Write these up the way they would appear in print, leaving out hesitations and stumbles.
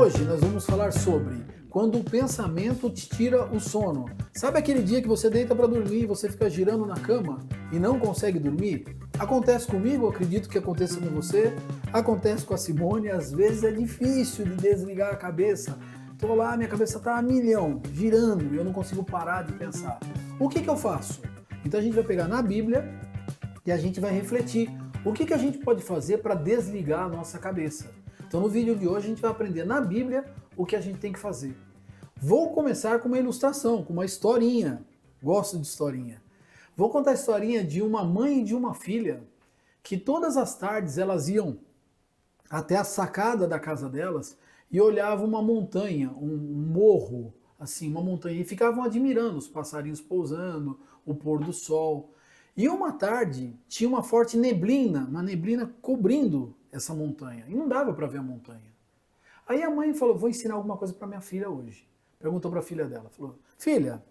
Hoje nós vamos falar sobre quando o pensamento te tira o sono. Sabe aquele dia que você deita para dormir e você fica girando na cama e não consegue dormir? Acontece comigo, acredito que aconteça com você, acontece com a Simone, às vezes é difícil de desligar a cabeça. Tô lá, minha cabeça tá a milhão, girando, e eu não consigo parar de pensar. O que eu faço? Então a gente vai pegar na Bíblia e a gente vai refletir. O que a gente pode fazer para desligar a nossa cabeça? Então no vídeo de hoje a gente vai aprender na Bíblia o que a gente tem que fazer. Vou começar com uma ilustração, com uma historinha. Gosto de historinha. Vou contar a historinha de uma mãe e de uma filha que todas as tardes elas iam até a sacada da casa delas e olhavam uma montanha, um morro, assim, uma montanha, e ficavam admirando os passarinhos pousando, o pôr do sol. E uma tarde tinha uma forte neblina, uma neblina cobrindo essa montanha, e não dava para ver a montanha. Aí a mãe falou, vou ensinar alguma coisa para minha filha hoje. Perguntou para a filha dela, falou, filha,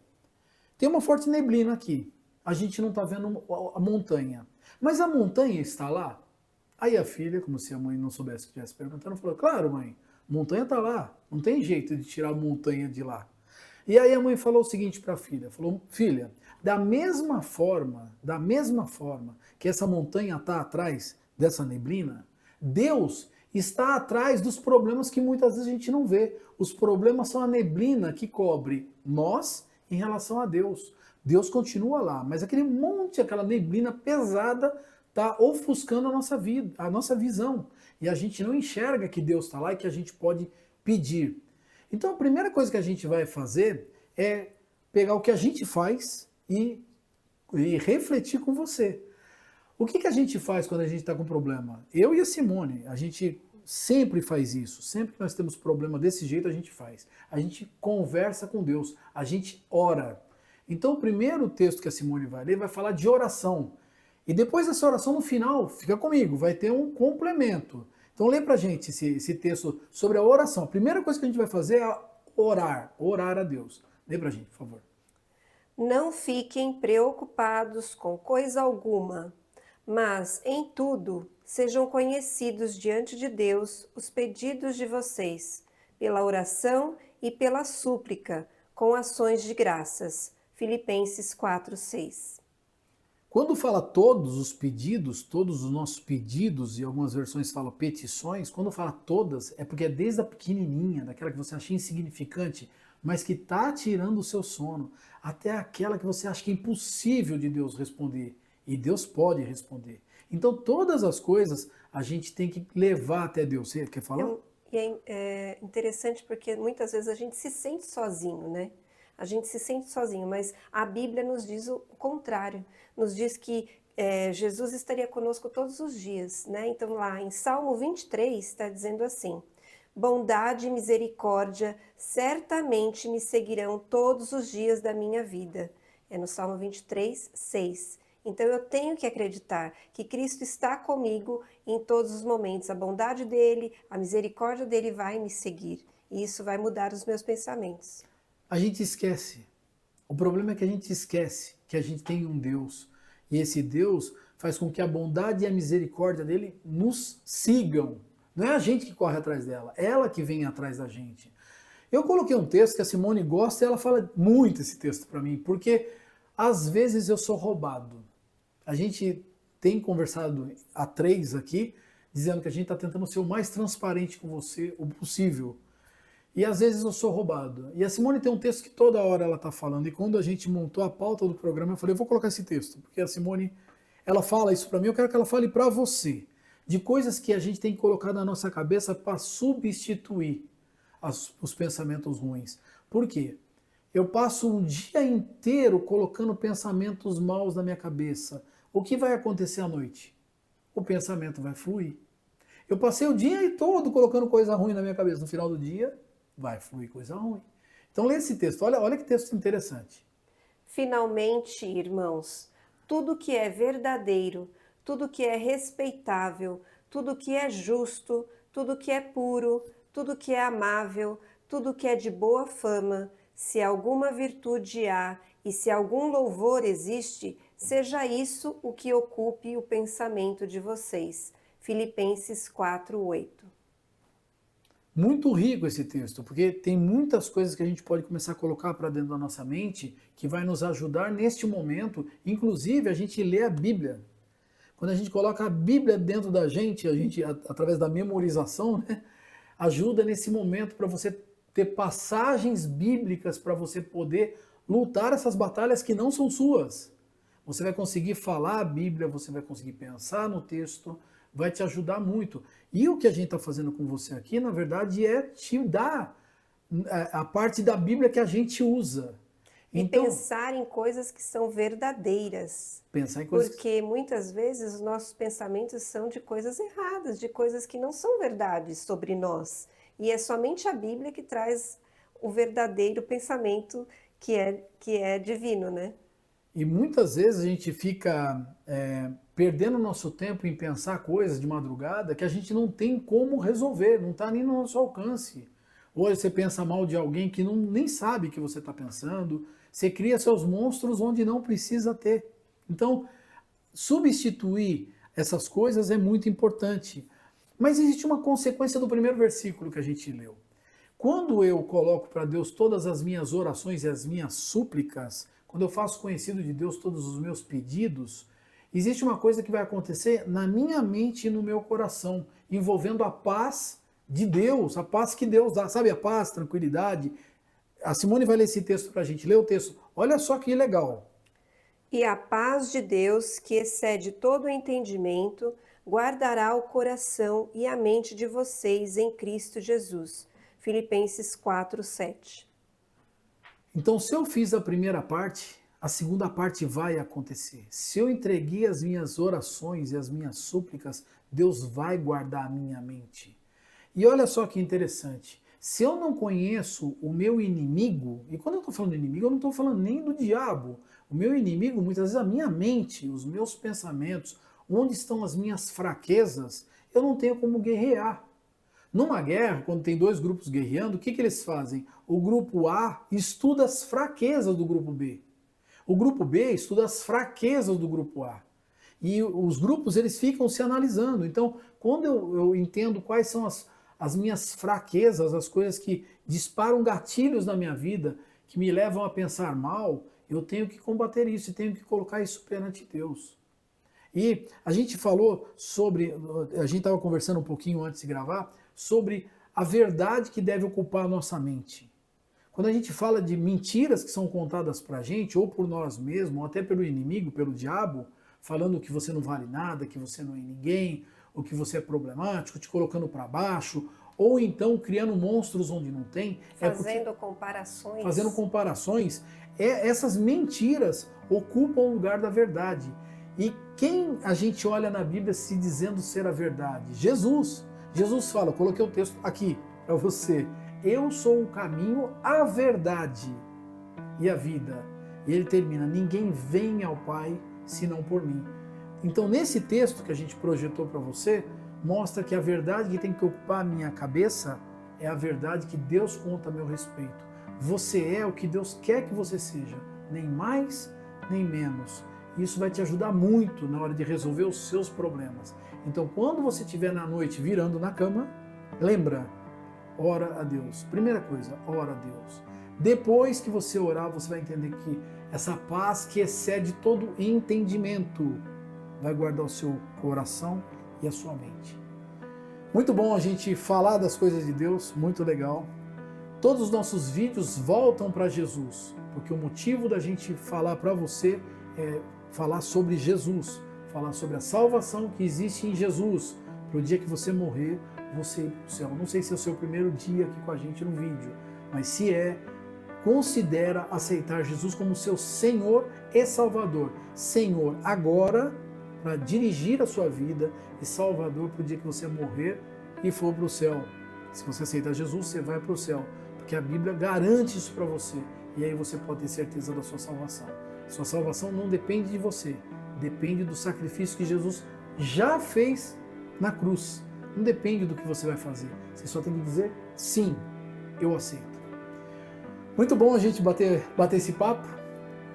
tem uma forte neblina aqui, a gente não está vendo a montanha, mas a montanha está lá? Aí a filha, como se a mãe não soubesse o que estivesse perguntando, falou, claro mãe, a montanha está lá, não tem jeito de tirar a montanha de lá. E aí a mãe falou o seguinte para a filha, falou, filha, da mesma forma que essa montanha está atrás dessa neblina, Deus está atrás dos problemas que muitas vezes a gente não vê. Os problemas são a neblina que cobre nós em relação a Deus. Deus continua lá, mas aquele monte, aquela neblina pesada está ofuscando a nossa vida, a nossa visão. E a gente não enxerga que Deus está lá e que a gente pode pedir. Então a primeira coisa que a gente vai fazer é pegar o que a gente faz e refletir com você. O que a gente faz quando a gente está com problema? Eu e a Simone, a gente sempre faz isso. Sempre que nós temos problema desse jeito, a gente faz. A gente conversa com Deus, a gente ora. Então o primeiro texto que a Simone vai ler vai falar de oração. E depois dessa oração, no final, fica comigo, vai ter um complemento. Então lê pra gente esse texto sobre a oração. A primeira coisa que a gente vai fazer é orar a Deus. Lê pra gente, por favor. Não fiquem preocupados com coisa alguma, mas em tudo sejam conhecidos diante de Deus os pedidos de vocês, pela oração e pela súplica, com ações de graças. Filipenses 4:6. Quando fala todos os pedidos, todos os nossos pedidos, e algumas versões falam petições, quando fala todas, é porque é desde a pequenininha, daquela que você acha insignificante, mas que está tirando o seu sono, até aquela que você acha que é impossível de Deus responder. E Deus pode responder. Então todas as coisas a gente tem que levar até Deus. Você quer falar? É interessante porque muitas vezes a gente se sente sozinho, né? A gente se sente sozinho, mas a Bíblia nos diz o contrário. Nos diz que Jesus estaria conosco todos os dias, né? Então lá em Salmo 23 está dizendo assim, bondade e misericórdia certamente me seguirão todos os dias da minha vida. É no Salmo 23:6. Então eu tenho que acreditar que Cristo está comigo em todos os momentos. A bondade dele, a misericórdia dele vai me seguir. E isso vai mudar os meus pensamentos. A gente esquece. O problema é que a gente esquece que a gente tem um Deus. E esse Deus faz com que a bondade e a misericórdia dele nos sigam. Não é a gente que corre atrás dela, é ela que vem atrás da gente. Eu coloquei um texto que a Simone gosta e ela fala muito esse texto para mim, porque às vezes eu sou roubado. A gente tem conversado a três aqui, dizendo que a gente está tentando ser o mais transparente com você o possível. E às vezes eu sou roubado. E a Simone tem um texto que toda hora ela está falando. E quando a gente montou a pauta do programa, eu falei, eu vou colocar esse texto. Porque a Simone, ela fala isso para mim, eu quero que ela fale para você. De coisas que a gente tem que colocar na nossa cabeça para substituir os pensamentos ruins. Por quê? Eu passo um dia inteiro colocando pensamentos maus na minha cabeça. O que vai acontecer à noite? O pensamento vai fluir. Eu passei o dia todo colocando coisa ruim na minha cabeça. No final do dia, vai fluir coisa ruim. Então lê esse texto. Olha que texto interessante. Finalmente, irmãos, tudo que é verdadeiro, tudo que é respeitável, tudo que é justo, tudo que é puro, tudo que é amável, tudo que é de boa fama, se alguma virtude há e se algum louvor existe, seja isso o que ocupe o pensamento de vocês. Filipenses 4:8. Muito rico esse texto, porque tem muitas coisas que a gente pode começar a colocar para dentro da nossa mente que vai nos ajudar neste momento, inclusive a gente lê a Bíblia. Quando a gente coloca a Bíblia dentro da gente, a gente através da memorização, né, ajuda nesse momento para você ter passagens bíblicas para você poder lutar essas batalhas que não são suas. Você vai conseguir falar a Bíblia, você vai conseguir pensar no texto, vai te ajudar muito. E o que a gente está fazendo com você aqui, na verdade, é te dar a parte da Bíblia que a gente usa. E Então, pensar em coisas que são verdadeiras. pensar em coisas. Porque muitas vezes os nossos pensamentos são de coisas erradas, de coisas que não são verdades sobre nós. E é somente a Bíblia que traz o verdadeiro pensamento que é divino, né? E muitas vezes a gente fica perdendo nosso tempo em pensar coisas de madrugada que a gente não tem como resolver, não está nem no nosso alcance. Ou você pensa mal de alguém que nem sabe que você está pensando, você cria seus monstros onde não precisa ter. Então, substituir essas coisas é muito importante. Mas existe uma consequência do primeiro versículo que a gente leu. Quando eu coloco para Deus todas as minhas orações e as minhas súplicas, quando eu faço conhecido de Deus todos os meus pedidos, existe uma coisa que vai acontecer na minha mente e no meu coração, envolvendo a paz de Deus, a paz que Deus dá, sabe, a paz, tranquilidade. A Simone vai ler esse texto para a gente, lê o texto, olha só que legal. E a paz de Deus, que excede todo o entendimento, guardará o coração e a mente de vocês em Cristo Jesus. Filipenses 4:7. Então, se eu fiz a primeira parte, a segunda parte vai acontecer. Se eu entreguei as minhas orações e as minhas súplicas, Deus vai guardar a minha mente. E olha só que interessante. Se eu não conheço o meu inimigo, e quando eu estou falando de inimigo, eu não estou falando nem do diabo. O meu inimigo, muitas vezes, a minha mente, os meus pensamentos, onde estão as minhas fraquezas, eu não tenho como guerrear. Numa guerra, quando tem dois grupos guerreando, o que eles fazem? O grupo A estuda as fraquezas do grupo B. O grupo B estuda as fraquezas do grupo A. E os grupos, eles ficam se analisando. Então, quando eu entendo quais são as minhas fraquezas, as coisas que disparam gatilhos na minha vida, que me levam a pensar mal, eu tenho que combater isso e tenho que colocar isso perante Deus. E a gente falou sobre, a gente estava conversando um pouquinho antes de gravar, sobre a verdade que deve ocupar a nossa mente. Quando a gente fala de mentiras que são contadas para a gente, ou por nós mesmos, ou até pelo inimigo, pelo diabo, falando que você não vale nada, que você não é ninguém, ou que você é problemático, te colocando para baixo, ou então criando monstros onde não tem. Fazendo comparações. Fazendo comparações. Essas mentiras ocupam o lugar da verdade. E quem a gente olha na Bíblia se dizendo ser a verdade? Jesus. Jesus fala, coloquei o texto aqui para você. Eu sou o caminho, a verdade e a vida. E ele termina, ninguém vem ao Pai senão por mim. Então, nesse texto que a gente projetou para você, mostra que a verdade que tem que ocupar a minha cabeça é a verdade que Deus conta a meu respeito. Você é o que Deus quer que você seja, nem mais, nem menos. Isso vai te ajudar muito na hora de resolver os seus problemas. Então, quando você estiver na noite virando na cama, lembra, ora a Deus. Primeira coisa, ora a Deus. Depois que você orar, você vai entender que essa paz que excede todo entendimento vai guardar o seu coração e a sua mente. Muito bom a gente falar das coisas de Deus, muito legal. Todos os nossos vídeos voltam para Jesus, porque o motivo da gente falar para você é falar sobre Jesus, falar sobre a salvação que existe em Jesus, para o dia que você morrer, você ir para o céu. Não sei se é o seu primeiro dia aqui com a gente no vídeo, mas se é, considera aceitar Jesus como seu Senhor e Salvador. Senhor agora, para dirigir a sua vida, e Salvador para o dia que você morrer e for para o céu. Se você aceitar Jesus, você vai para o céu, porque a Bíblia garante isso para você, e aí você pode ter certeza da sua salvação. Sua salvação não depende de você, depende do sacrifício que Jesus já fez na cruz. Não depende do que você vai fazer. Você só tem que dizer, sim, eu aceito. Muito bom a gente bater esse papo.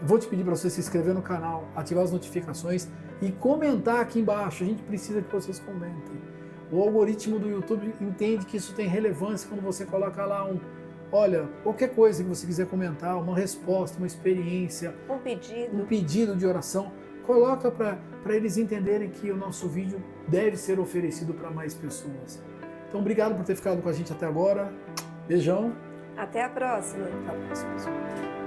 Vou te pedir para você se inscrever no canal, ativar as notificações e comentar aqui embaixo. A gente precisa que vocês comentem. O algoritmo do YouTube entende que isso tem relevância quando você coloca lá olha, qualquer coisa que você quiser comentar, uma resposta, uma experiência, um pedido de oração, coloca para eles entenderem que o nosso vídeo deve ser oferecido para mais pessoas. Então, obrigado por ter ficado com a gente até agora. Beijão. Até a próxima. Até a próxima.